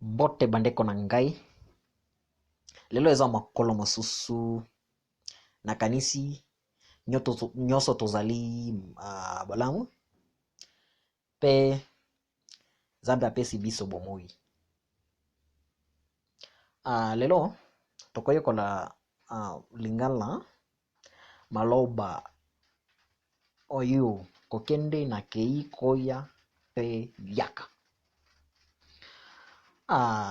bote bandeko na ngai lelo eza makolo mosusu nakanisi nyonso tozali balamu pe Nzambe apesi biso bomoi. Lelo tokoyekola lingala maloba oyo kokende na kei koya pe yaka.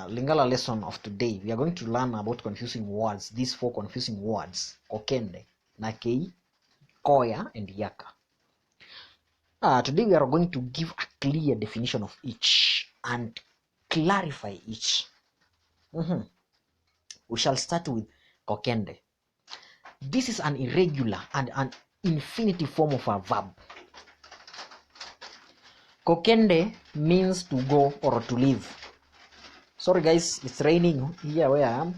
Lingala lesson of today, we are going to learn about confusing words, these 4 confusing words: kokende, nakei, koya, and yaka. Today we are going to give a clear definition of each and clarify each. We shall start with kokende. This is an irregular and an infinitive form of a verb. Kokende means to go or to leave. Sorry guys, it's raining here where I am.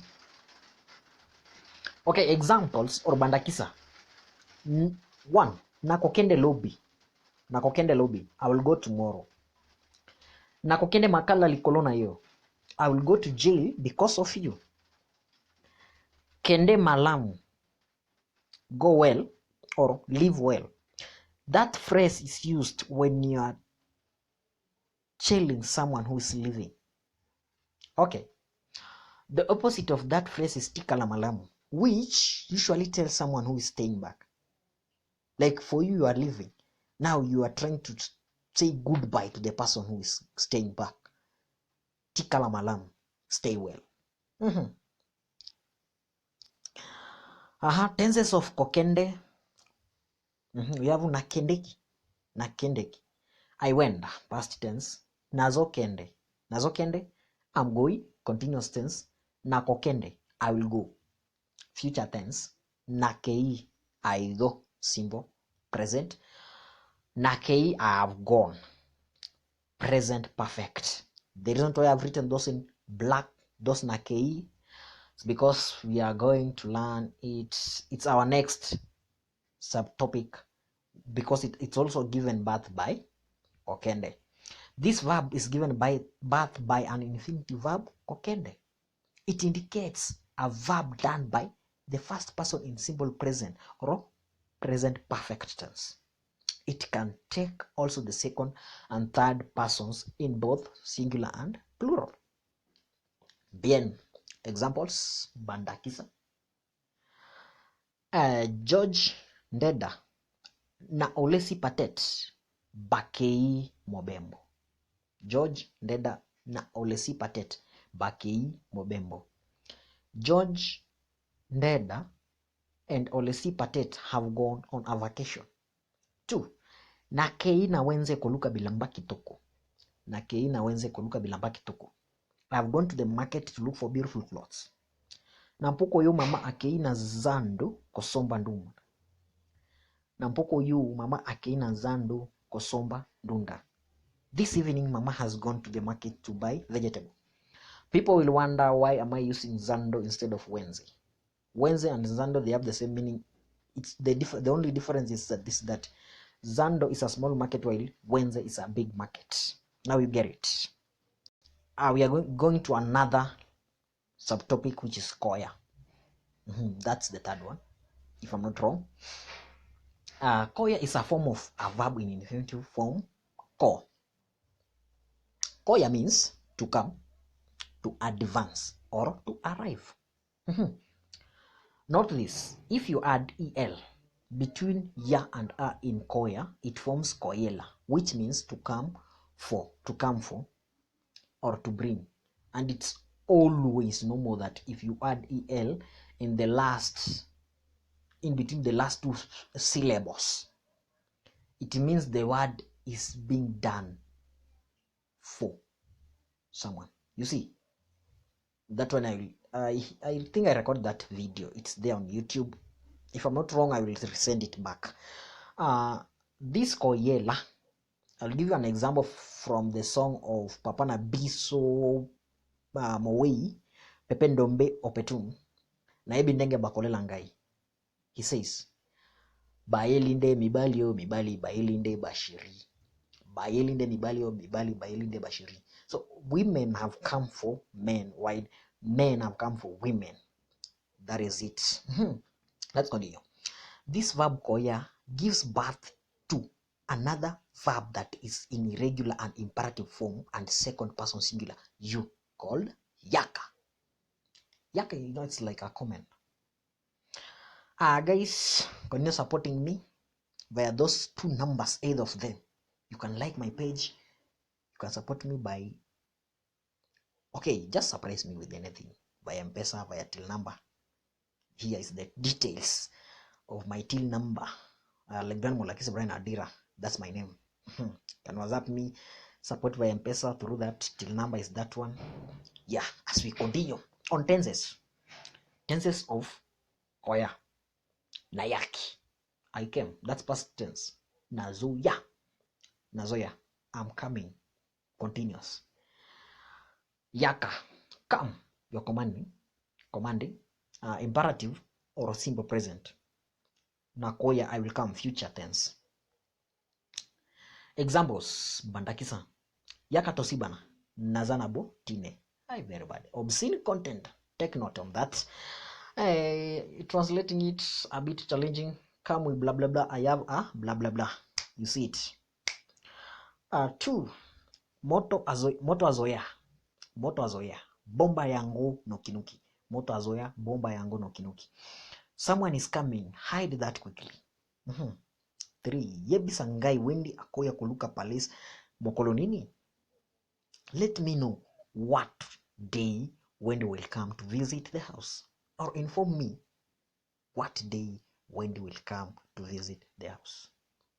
Okay, examples or bandakisa. 1. Nakokende lobby. Nakokende lobby. I will go tomorrow. Nakokende makala likolona yo. I will go to jail because of you. Kende malamu. Go well or live well. That phrase is used when you are telling someone who is leaving. Okay. The opposite of that phrase is tikala malamu, which usually tells someone who is staying back. Like for you, you are leaving. Now you are trying to say goodbye to the person who is staying back. Tikala malamu, stay well. Tenses of kokende. We have nakendeki. Nakendeki. I went, past tense. Nazokende. Nazokende, I'm going, continuous tense. Nakokende, I will go. Future tense. Nakei, I go, simple, present. Nakei, I have gone, present perfect. The reason why I have written those in black, those nakei, is because we are going to learn it. It's our next subtopic because it's also given birth by kokende. This verb is given birth by an infinitive verb, kokende. It indicates a verb done by the first person in simple present or present perfect tense. It can take also the second and third persons in both singular and plural. Bien. Examples, bandakisa. George Ndeda na Olesi Patet bakei mobembo. George Ndeda na Olesi Patet bakei mobembo. George Ndeda and Olesi Patet have gone on a vacation. 2. Nakei na wenze koluka bilamba kitoko. Nakei na wenze koluka bilamba kitoko. I have gone to the market to look for beautiful clothes. Nampoko yo mama akei na zando kosomba nduma. Nampoko yo mama akei na zando kosomba ndunda. This evening mama has gone to the market to buy vegetable. People will wonder, why am I using zando instead of wenze? Wenze and zando, they have the same meaning. It's the only difference is that zando is a small market while wenze is a big market. Now you get it. We are going to another subtopic, which is koya. That's the third one, if I'm not wrong. Koya is a form of a verb in infinitive form, ko. Koya means to come, to advance, or to arrive. Note this: if you add el between ya and a in koya, it forms koyela, which means to come for, or to bring. And it's always normal that if you add el in between the last 2 syllables, it means the word is being done for someone. You see, that one I think I recorded that video. It's there on YouTube. If I'm not wrong, I will send it back. This koyela, I'll give you an example from the song of Papana Biso Mowei Pepe Ndombe Opetun na ebi ndenge bakolela ngai. He says, Baelinde mibalio mibali baelinde bashiri. Baelinde mibalio mibali baelinde bashiri. So women have come for men, while men have come for women. That is it. Let's continue. This verb koya gives birth to another verb that is in irregular and imperative form and second person singular, you, called yaka. Yaka, it's like a comment. Guys, continue supporting me via those two numbers, either of them. You can like my page. You can support me by, okay, just surprise me with anything via M-Pesa, via till number. Here is the details of my till number. Legran Molakisi Brian Adira, that's my name. Can WhatsApp me, support via M-Pesa through that till number is that one. Yeah, as we continue on tenses of koya. Nayaki, I came, that's past tense. Nazoya, I'm coming, continuous. Yaka, come, you're commanding, imperative or simple present. Nakoya, I will come, future tense. Examples, bandakisa, yaka tosibana, nazanabo tine. Hi, very bad. Obscene content, take note on that. Translating it a bit challenging. Come with blah blah blah, I have a blah blah blah. You see it. 2. Moto azoya, bomba yangu no kinuki. Moto azoya, bomba yangu no kinuki. Someone is coming, hide that quickly. 3. Yebisa ngai wendi akoya kuluka palace mokolo nini. Let me know what day Wendy will come to visit the house, or inform me what day Wendy will come to visit the house.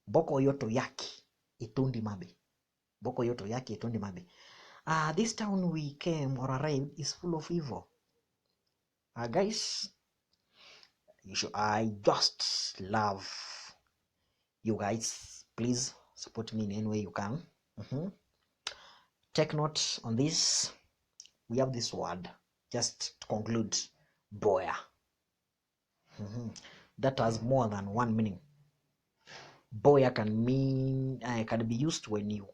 Boko yoto yaki itundi mabe. Boko yoto yaki itundi mabe. This town we came or arrived is full of evil. Guys, I just love you guys. Please support me in any way you can. Take note on this. We have this word, just to conclude, boya. That has more than one meaning. Boya can mean, can be used when you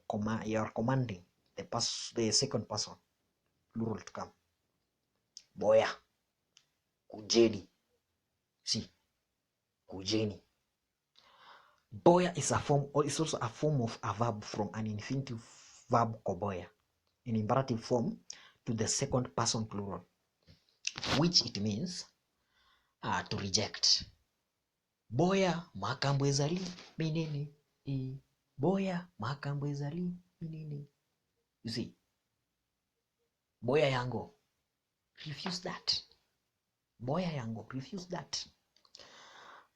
are commanding the second person plural to come. Boya, kujeni. See, kujeni. Boya is a form, or is also a form of a verb from an infinitive verb koboya in imperative form to the second person plural, which it means to reject. Boya makambwezali minene. Boya makambwezali minene. You see, boya yango, refuse that. Boya yango, refuse that.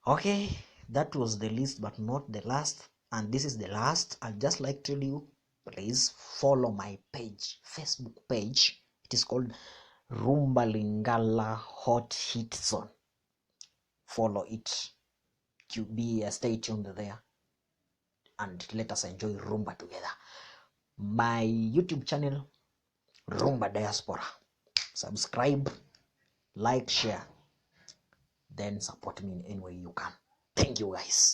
Okay, that was the least but not the last, and this is the last. I'd just like to tell you, please follow my page, Facebook page. It is called Rumba Lingala Hot Hit Zone. Follow it. Stay tuned there, and let us enjoy rumba together. My YouTube channel, Rumba Diaspora. Subscribe, like, share, then support me in any way you can. Thank you guys.